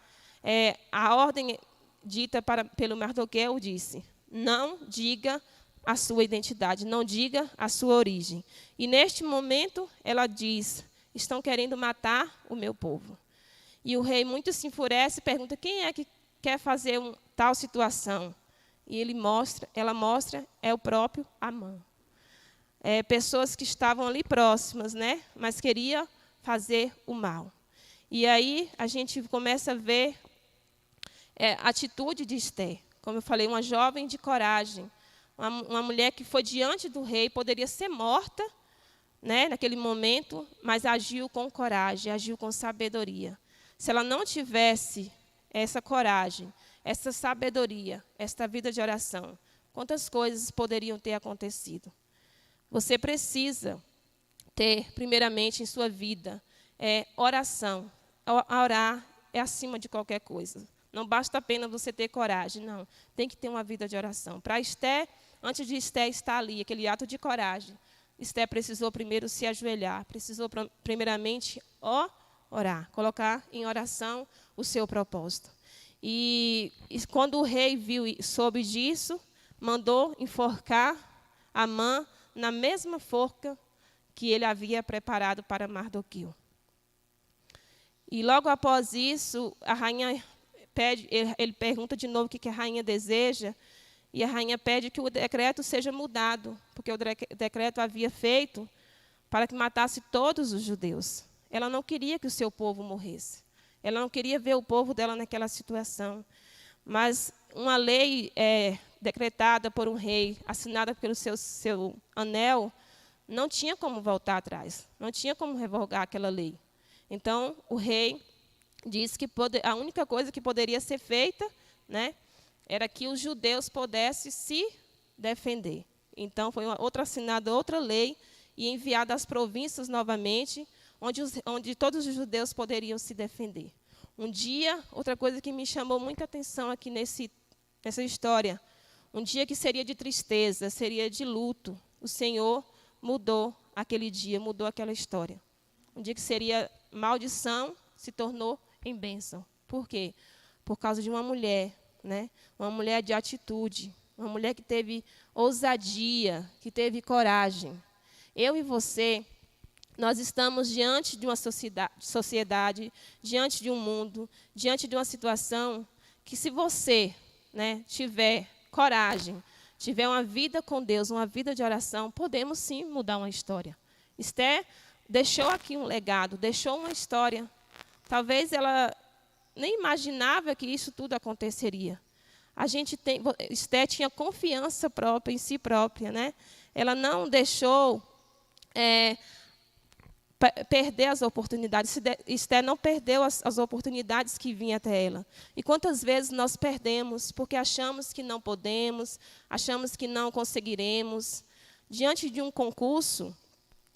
a ordem dita pelo Mardoqueu disse: não diga a sua identidade, não diga a sua origem. E neste momento ela diz: estão querendo matar o meu povo. E o rei muito se enfurece e pergunta: quem é que quer fazer tal situação? E ela mostra, é o próprio Amã. Pessoas que estavam ali próximas, né? Mas queria fazer o mal. E aí a gente começa a ver a atitude de Esté. Como eu falei, uma jovem de coragem, uma mulher que foi diante do rei, poderia ser morta, né, naquele momento, mas agiu com coragem, agiu com sabedoria. Se ela não tivesse essa coragem, essa sabedoria, esta vida de oração, quantas coisas poderiam ter acontecido? Você precisa ter, primeiramente, em sua vida, oração. Orar é acima de qualquer coisa. Não basta apenas você ter coragem, não. Tem que ter uma vida de oração. Para Esté, antes de Esté estar ali, aquele ato de coragem, Esté precisou primeiro se ajoelhar, precisou primeiramente orar, colocar em oração o seu propósito. E quando o rei soube disso, mandou enforcar Amã na mesma forca que ele havia preparado para Mardoqueu. E logo após isso, a rainha ele pergunta de novo o que a rainha deseja, e a rainha pede que o decreto seja mudado, porque o decreto havia feito para que matasse todos os judeus. Ela não queria que o seu povo morresse. Ela não queria ver o povo dela naquela situação. Mas uma lei decretada por um rei, assinada pelo seu anel, não tinha como voltar atrás, não tinha como revogar aquela lei. Então, o rei disse que a única coisa que poderia ser feita, né, era que os judeus pudessem se defender. Então, foi assinada outra lei e enviada às províncias novamente, onde todos os judeus poderiam se defender. Um dia, outra coisa que me chamou muita atenção aqui nessa história, um dia que seria de tristeza, seria de luto, o Senhor mudou aquele dia, mudou aquela história. Um dia que seria maldição, se tornou em bênção. Por quê? Por causa de uma mulher, né? Uma mulher de atitude, uma mulher que teve ousadia, que teve coragem. Eu e você, nós estamos diante de uma sociedade, diante de um mundo, diante de uma situação que, se você, né, tiver coragem, tiver uma vida com Deus, uma vida de oração, podemos sim mudar uma história. Esté deixou aqui um legado, deixou uma história. Talvez ela nem imaginava que isso tudo aconteceria. Esté tinha confiança própria em si própria, né? Ela não deixou perder as oportunidades. Esté não perdeu as oportunidades que vinham até ela. E quantas vezes nós perdemos porque achamos que não podemos, achamos que não conseguiremos. Diante de um concurso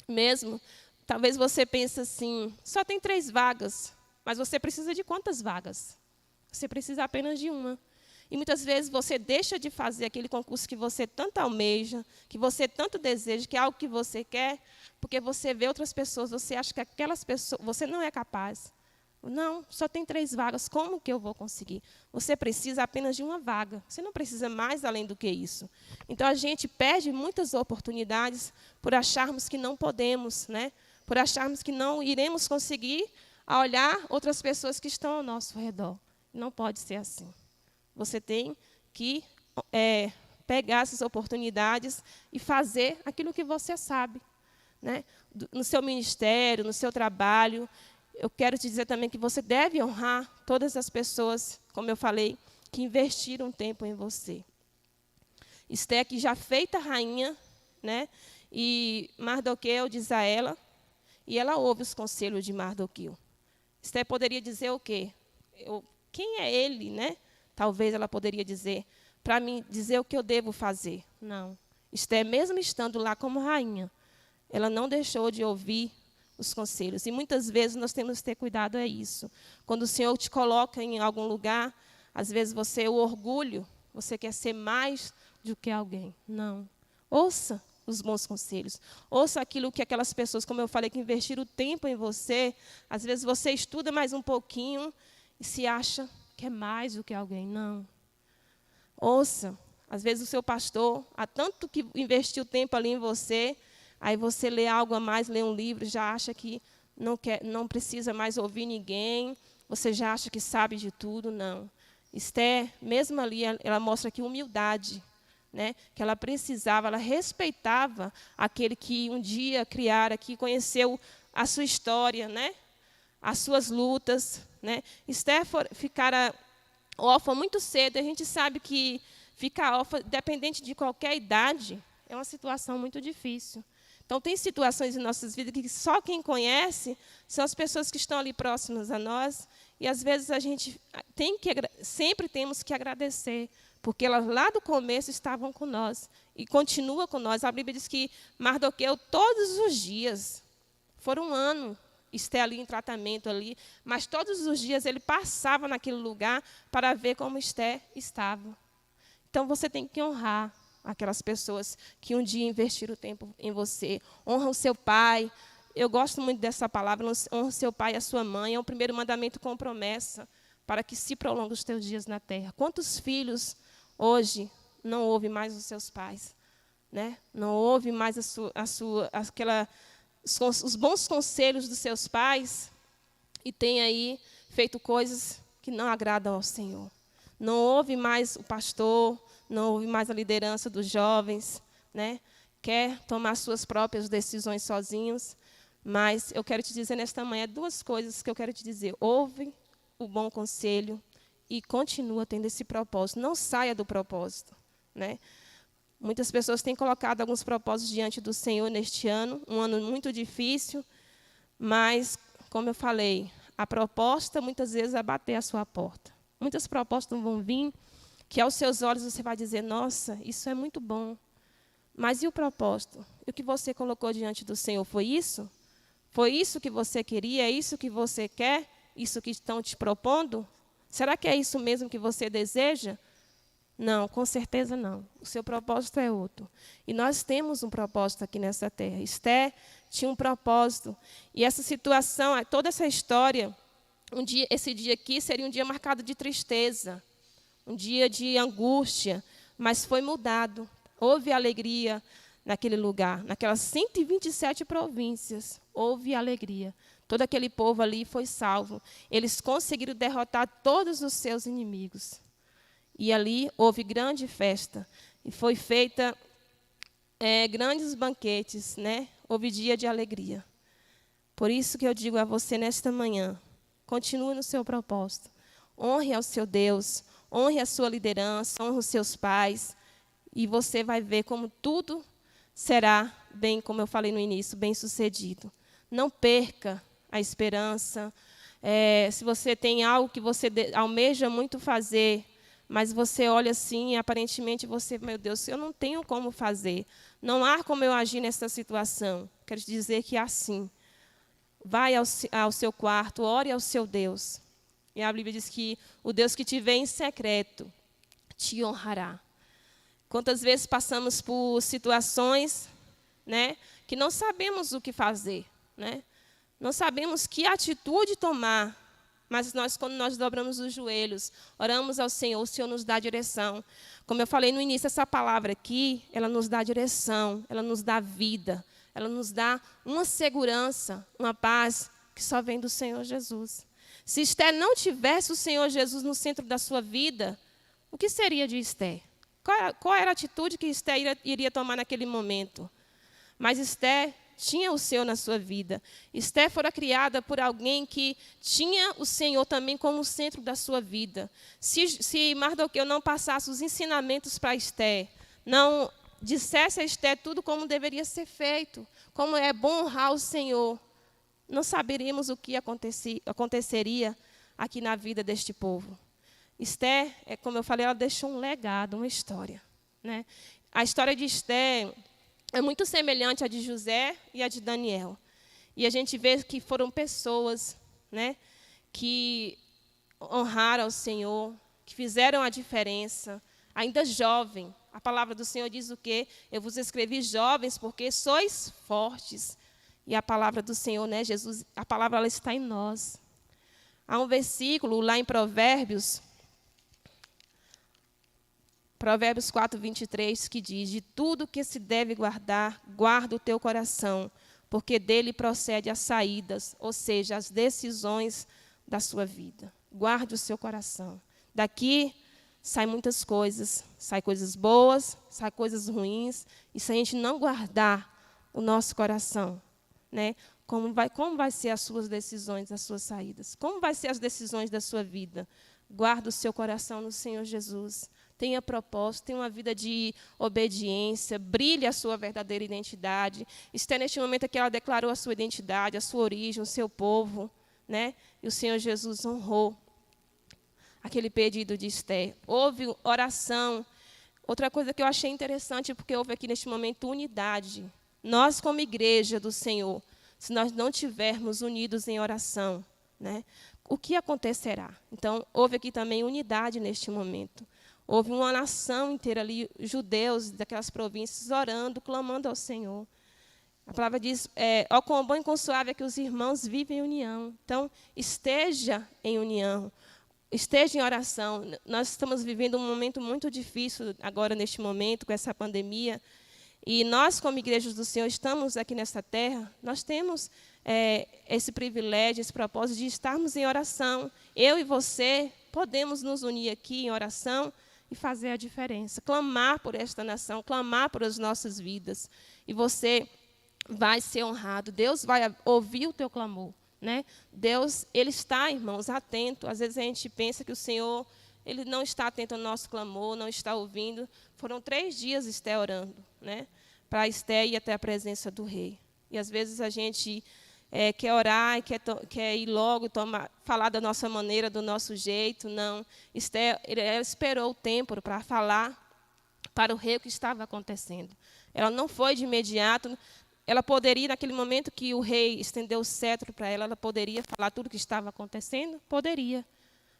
mesmo, talvez você pense assim, só tem 3 vagas, mas você precisa de quantas vagas? Você precisa apenas de uma. E muitas vezes você deixa de fazer aquele concurso que você tanto almeja, que você tanto deseja, que é algo que você quer, porque você vê outras pessoas, você acha que aquelas pessoas, você não é capaz. Não, só tem 3 vagas, como que eu vou conseguir? Você precisa apenas de uma vaga, você não precisa mais além do que isso. Então, a gente perde muitas oportunidades por acharmos que não podemos, né? Por acharmos que não iremos conseguir a olhar outras pessoas que estão ao nosso redor. Não pode ser assim. Você tem que pegar essas oportunidades e fazer aquilo que você sabe, né? No seu ministério, no seu trabalho. Eu quero te dizer também que você deve honrar todas as pessoas, como eu falei, que investiram tempo em você. Esté aqui já feita rainha, né? E Mardoqueu diz a ela, e ela ouve os conselhos de Mardoqueu. Esté poderia dizer o quê? Quem é ele, né? Talvez ela poderia dizer, para me dizer o que eu devo fazer. Não. Esté, mesmo estando lá como rainha, ela não deixou de ouvir os conselhos. E muitas vezes nós temos que ter cuidado, é isso. Quando o Senhor te coloca em algum lugar, às vezes o orgulho, você quer ser mais do que alguém. Não. Ouça os bons conselhos. Ouça aquilo que aquelas pessoas, como eu falei, que investiram tempo em você. Às vezes você estuda mais um pouquinho e se acha que é mais do que alguém. Não. Ouça. Às vezes o seu pastor, há tanto que investiu tempo ali em você, aí você lê algo a mais, lê um livro, já acha que não precisa mais ouvir ninguém, você já acha que sabe de tudo. Não. Esther, mesmo ali, ela mostra aqui humildade, né? Que ela precisava, ela respeitava aquele que um dia criara, que conheceu a sua história, né? As suas lutas, né? Esther ficara órfã muito cedo. A gente sabe que ficar órfã, dependente de qualquer idade, é uma situação muito difícil. Então, tem situações em nossas vidas que só quem conhece são as pessoas que estão ali próximas a nós. E, às vezes, a gente sempre temos que agradecer, porque elas lá do começo estavam com nós e continua com nós. A Bíblia diz que Mardoqueu, todos os dias, foram um ano, Esther ali em tratamento ali, mas todos os dias ele passava naquele lugar para ver como Esther estava. Então, você tem que honrar aquelas pessoas que um dia investiram tempo em você. Honra o seu pai. Eu gosto muito dessa palavra, honra o seu pai e a sua mãe. É o primeiro mandamento com promessa, para que se prolongue os teus dias na terra. Quantos filhos hoje não ouvem mais os seus pais, né? Não ouvem mais os bons conselhos dos seus pais e tem aí feito coisas que não agradam ao Senhor. Não ouve mais o pastor, não ouve mais a liderança dos jovens, né? Quer tomar suas próprias decisões sozinhos. Mas eu quero te dizer nesta manhã 2 coisas que eu quero te dizer. Ouve o bom conselho e continua tendo esse propósito. Não saia do propósito, né? Muitas pessoas têm colocado alguns propósitos diante do Senhor neste ano, um ano muito difícil, mas, como eu falei, a proposta muitas vezes é bater a sua porta. Muitas propostas vão vir que aos seus olhos você vai dizer, nossa, isso é muito bom. Mas e o propósito? E o que você colocou diante do Senhor foi isso? Foi isso que você queria? É isso que você quer? Isso que estão te propondo? Será que é isso mesmo que você deseja? Não, com certeza não. O seu propósito é outro. E nós temos um propósito aqui nessa terra. Esther tinha um propósito. E essa situação, toda essa história, esse dia aqui seria um dia marcado de tristeza, um dia de angústia, mas foi mudado. Houve alegria naquele lugar, naquelas 127 províncias. Houve alegria. Todo aquele povo ali foi salvo. Eles conseguiram derrotar todos os seus inimigos. E ali houve grande festa. E foi feita grandes banquetes, né? Houve dia de alegria. Por isso que eu digo a você nesta manhã, continue no seu propósito. Honre ao seu Deus, honre a sua liderança, honre os seus pais. E você vai ver como tudo será bem, como eu falei no início, bem sucedido. Não perca a esperança. Se você tem algo que você almeja muito fazer, mas você olha assim e aparentemente você, meu Deus, eu não tenho como fazer. Não há como eu agir nessa situação. Quero te dizer que é assim. Vai ao seu quarto, ore ao seu Deus. E a Bíblia diz que o Deus que te vê em secreto te honrará. Quantas vezes passamos por situações, né, que não sabemos o que fazer, né? Não sabemos que atitude tomar, mas quando nós dobramos os joelhos, oramos ao Senhor, o Senhor nos dá direção. Como eu falei no início, essa palavra aqui, ela nos dá direção, ela nos dá vida, ela nos dá uma segurança, uma paz que só vem do Senhor Jesus. Se Esther não tivesse o Senhor Jesus no centro da sua vida, o que seria de Esther? Qual era a atitude que Esther iria tomar naquele momento? Mas Esther tinha o Senhor na sua vida. Esther fora criada por alguém que tinha o Senhor também como centro da sua vida. Se Mardoqueu não passasse os ensinamentos para Esther, não dissesse a Esther tudo como deveria ser feito, como é bom honrar o Senhor, não saberíamos o que aconteceria aqui na vida deste povo. Esther, como eu falei, ela deixou um legado, uma história, né? A história de Esther é muito semelhante à de José e à de Daniel. E a gente vê que foram pessoas, né, que honraram ao Senhor, que fizeram a diferença, ainda jovem. A palavra do Senhor diz o quê? Eu vos escrevi jovens porque sois fortes. E a palavra do Senhor, né, Jesus, a palavra ela está em nós. Há um versículo lá em Provérbios 4, 23, que diz: de tudo que se deve guardar, guarda o teu coração, porque dele procede as saídas, ou seja, as decisões da sua vida. Guarde o seu coração. Daqui saem muitas coisas, saem coisas boas, saem coisas ruins, e se a gente não guardar o nosso coração, né, como vai ser as suas decisões, as suas saídas? Como vai ser as decisões da sua vida? Guarde o seu coração no Senhor Jesus. Tenha propósito, tenha uma vida de obediência, brilhe a sua verdadeira identidade. Esther, neste momento aqui, ela declarou a sua identidade, a sua origem, o seu povo, né? E o Senhor Jesus honrou aquele pedido de Esther. Houve oração. Outra coisa que eu achei interessante, porque houve aqui neste momento unidade. Nós, como igreja do Senhor, se nós não tivermos unidos em oração, né, o que acontecerá? Então, houve aqui também unidade neste momento. Houve uma nação inteira ali, judeus daquelas províncias, orando, clamando ao Senhor. A palavra diz, ó, quão bom e quão suave é que os irmãos vivem em união. Então, esteja em união, esteja em oração. Nós estamos vivendo um momento muito difícil agora, neste momento, com essa pandemia. E nós, como igrejas do Senhor, estamos aqui nesta terra, nós temos esse privilégio, esse propósito de estarmos em oração. Eu e você podemos nos unir aqui em oração e fazer a diferença. Clamar por esta nação, clamar por as nossas vidas. E você vai ser honrado. Deus vai ouvir o teu clamor, né? Deus, Ele está, irmãos, atento. Às vezes a gente pensa que o Senhor, Ele não está atento ao nosso clamor, não está ouvindo. Foram 3 dias Esther orando, né, para Esther ir até a presença do rei. E às vezes a gente quer orar, quer ir logo, falar da nossa maneira, do nosso jeito. Não. Esther, ela esperou o tempo para falar para o rei o que estava acontecendo. Ela não foi de imediato. Ela poderia, naquele momento que o rei estendeu o cetro para ela, ela poderia falar tudo o que estava acontecendo? Poderia.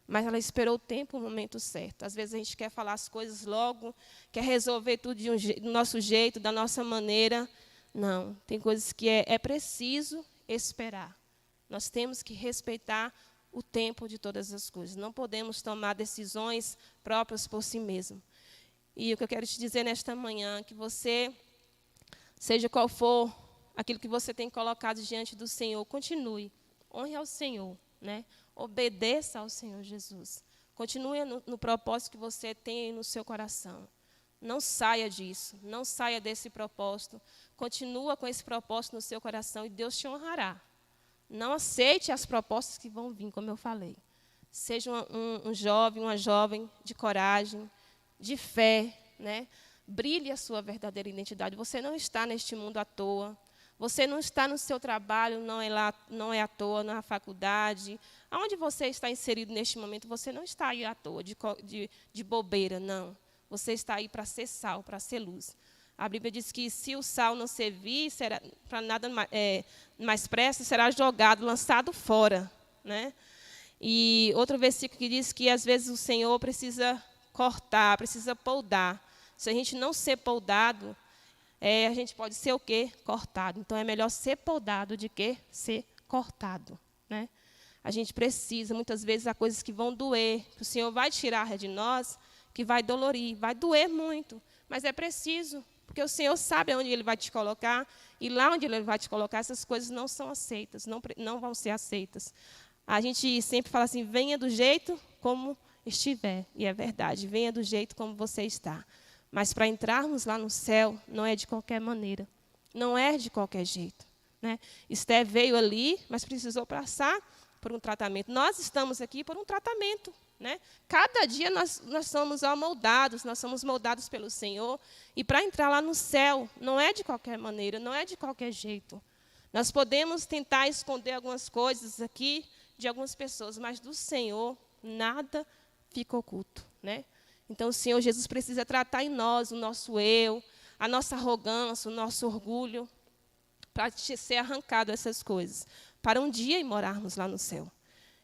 Mas ela esperou o tempo, o momento certo. Às vezes a gente quer falar as coisas logo, quer resolver tudo do nosso jeito, da nossa maneira. Não, tem coisas que é preciso esperar. Nós temos que respeitar o tempo de todas as coisas. Não podemos tomar decisões próprias por si mesmo. E o que eu quero te dizer nesta manhã, que você, seja qual for aquilo que você tem colocado diante do Senhor, continue, honre ao Senhor, né? Obedeça ao Senhor Jesus. Continue no propósito que você tem no seu coração. Não saia disso, não saia desse propósito. Continua com esse propósito no seu coração e Deus te honrará. Não aceite as propostas que vão vir, como eu falei. Seja um jovem, uma jovem de coragem, de fé, né? Brilhe a sua verdadeira identidade. Você não está neste mundo à toa. Você não está no seu trabalho, não é à toa, na faculdade. Aonde você está inserido neste momento, você não está aí à toa, de bobeira, não. Você está aí para ser sal, para ser luz. A Bíblia diz que se o sal não servir, para nada mais presta, será jogado, lançado fora, né? E outro versículo que diz que às vezes o Senhor precisa cortar, precisa poldar. Se a gente não ser poldado, a gente pode ser o quê? Cortado. Então, é melhor ser podado do que ser cortado, né? A gente precisa, muitas vezes, há coisas que vão doer, que o Senhor vai tirar de nós, que vai dolorir, vai doer muito, mas é preciso, porque o Senhor sabe onde Ele vai te colocar, e lá onde Ele vai te colocar, essas coisas não são aceitas, não vão ser aceitas. A gente sempre fala assim, venha do jeito como estiver, e é verdade, venha do jeito como você está. Mas para entrarmos lá no céu, não é de qualquer maneira, não é de qualquer jeito, né? Esther veio ali, mas precisou passar por um tratamento. Nós estamos aqui por um tratamento, né? Cada dia nós somos moldados, nós somos moldados pelo Senhor. E para entrar lá no céu, não é de qualquer maneira, não é de qualquer jeito. Nós podemos tentar esconder algumas coisas aqui de algumas pessoas, mas do Senhor nada fica oculto, né? Então, o Senhor Jesus precisa tratar em nós o nosso eu, a nossa arrogância, o nosso orgulho, para ser arrancado essas coisas, para um dia ir morarmos lá no céu.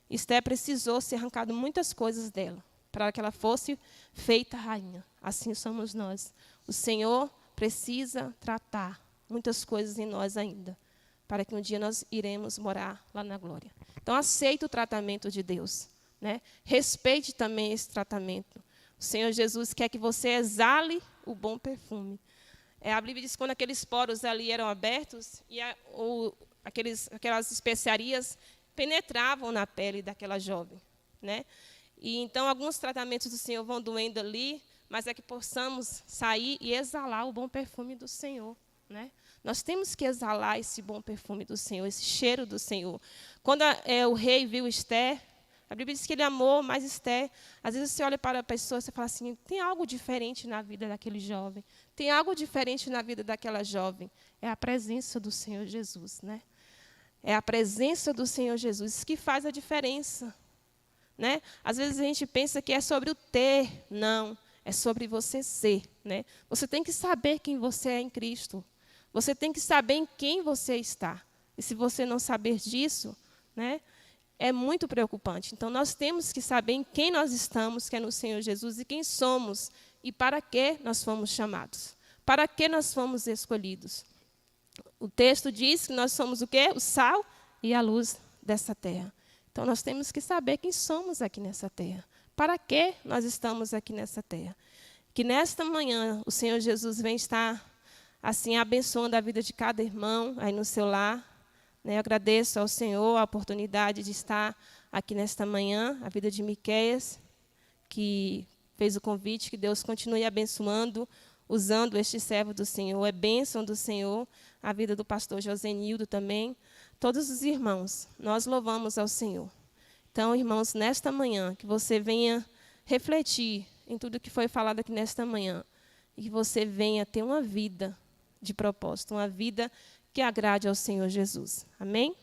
Esther precisou ser arrancado muitas coisas dela, para que ela fosse feita rainha. Assim somos nós. O Senhor precisa tratar muitas coisas em nós ainda, para que um dia nós iremos morar lá na glória. Então, aceite o tratamento de Deus, né? Respeite também esse tratamento. O Senhor Jesus quer que você exale o bom perfume. A Bíblia diz que quando aqueles poros ali eram abertos, e aquelas especiarias penetravam na pele daquela jovem, né? E então alguns tratamentos do Senhor vão doendo ali, mas é que possamos sair e exalar o bom perfume do Senhor, né? Nós temos que exalar esse bom perfume do Senhor, esse cheiro do Senhor. Quando o rei viu Esther, a Bíblia diz que ele amou mais Esther. Às vezes você olha para a pessoa e você fala assim, tem algo diferente na vida daquele jovem, tem algo diferente na vida daquela jovem. É a presença do Senhor Jesus, né? É a presença do Senhor Jesus que faz a diferença, né? Às vezes a gente pensa que é sobre o ter, não, é sobre você ser, né? Você tem que saber quem você é em Cristo. Você tem que saber em quem você está. E se você não saber disso, né, é muito preocupante. Então, nós temos que saber em quem nós estamos, que é no Senhor Jesus, e quem somos, e para que nós fomos chamados. Para que nós fomos escolhidos. O texto diz que nós somos o quê? O sal e a luz dessa terra. Então, nós temos que saber quem somos aqui nessa terra. Para que nós estamos aqui nessa terra. Que nesta manhã o Senhor Jesus vem estar assim abençoando a vida de cada irmão aí no seu lar. Eu agradeço ao Senhor a oportunidade de estar aqui nesta manhã, a vida de Miqueias, que fez o convite, que Deus continue abençoando, usando este servo do Senhor. É bênção do Senhor, a vida do pastor Josenildo também. Todos os irmãos, nós louvamos ao Senhor. Então, irmãos, nesta manhã, que você venha refletir em tudo que foi falado aqui nesta manhã, e que você venha ter uma vida de propósito, uma vida que agrade ao Senhor Jesus. Amém?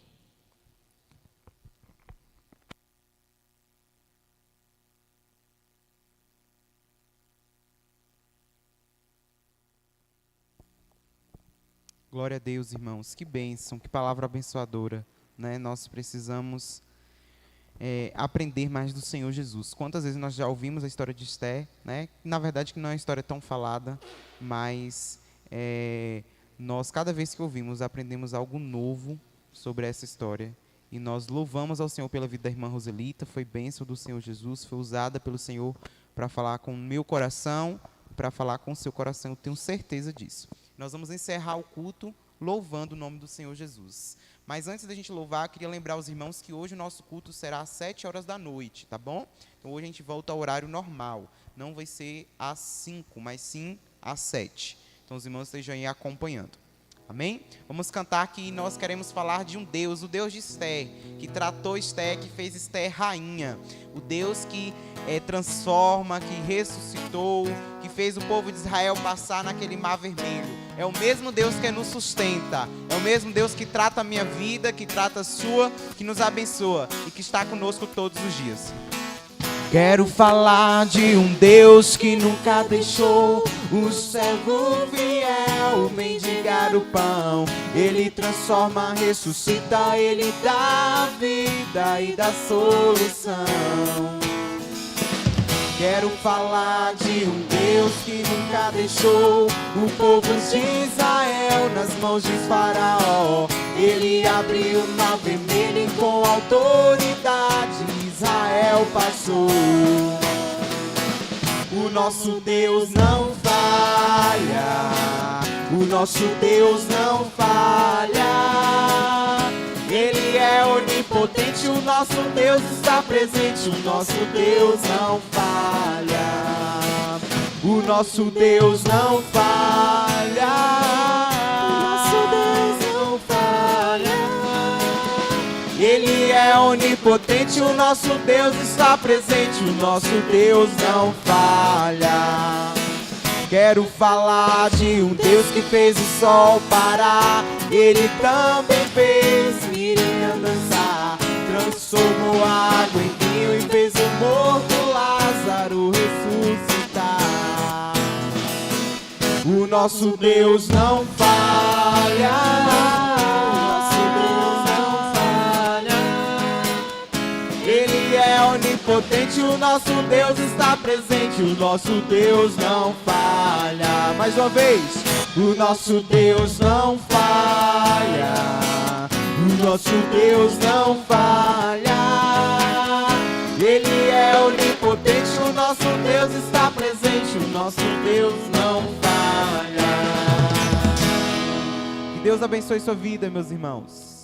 Glória a Deus, irmãos. Que bênção, que palavra abençoadora, né? Nós precisamos aprender mais do Senhor Jesus. Quantas vezes nós já ouvimos a história de Esther, né? Na verdade, que não é uma história tão falada, mas nós, cada vez que ouvimos, aprendemos algo novo sobre essa história. E nós louvamos ao Senhor pela vida da irmã Roselita. Foi bênção do Senhor Jesus, foi usada pelo Senhor para falar com o meu coração, para falar com o seu coração. Eu tenho certeza disso. Nós vamos encerrar o culto louvando o nome do Senhor Jesus. Mas antes da gente louvar, queria lembrar os irmãos que hoje o nosso culto será às 7 horas da noite, tá bom? Então hoje a gente volta ao horário normal. Não vai ser às 5, mas sim às 7. Então os irmãos estejam aí acompanhando. Amém? Vamos cantar que nós queremos falar de um Deus, o Deus de Esther, que tratou Esther, que fez Esther rainha. O Deus que transforma, que ressuscitou, que fez o povo de Israel passar naquele mar vermelho. É o mesmo Deus que nos sustenta. É o mesmo Deus que trata a minha vida, que trata a sua, que nos abençoa e que está conosco todos os dias. Quero falar de um Deus que nunca deixou o servo fiel mendigar o pão. Ele transforma, ressuscita, Ele dá a vida e dá solução. Quero falar de um Deus que nunca deixou o povo de Israel nas mãos de Faraó. Ele abriu o mar vermelho e com autoridade Israel passou. O nosso Deus não falha, o nosso Deus não falha. Ele é onipotente, o nosso Deus está presente, o nosso Deus não falha. O nosso Deus não falha. O nosso Deus não falha. Ele é onipotente, o nosso Deus está presente, o nosso Deus não falha. Quero falar de um Deus que fez o sol parar. Ele também fez Miriam dançar. Transformou a água em vinho e fez o morto Lázaro ressuscitar. O O nosso Deus não falha. Nosso Deus não falha. Ele é onipotente, o nosso Deus está presente. O nosso Deus não falha. Mais uma vez. O nosso Deus não falha. O nosso Deus não falha. Ele é onipotente, o nosso Deus está presente. O nosso Deus não falha. Que Deus abençoe sua vida, meus irmãos.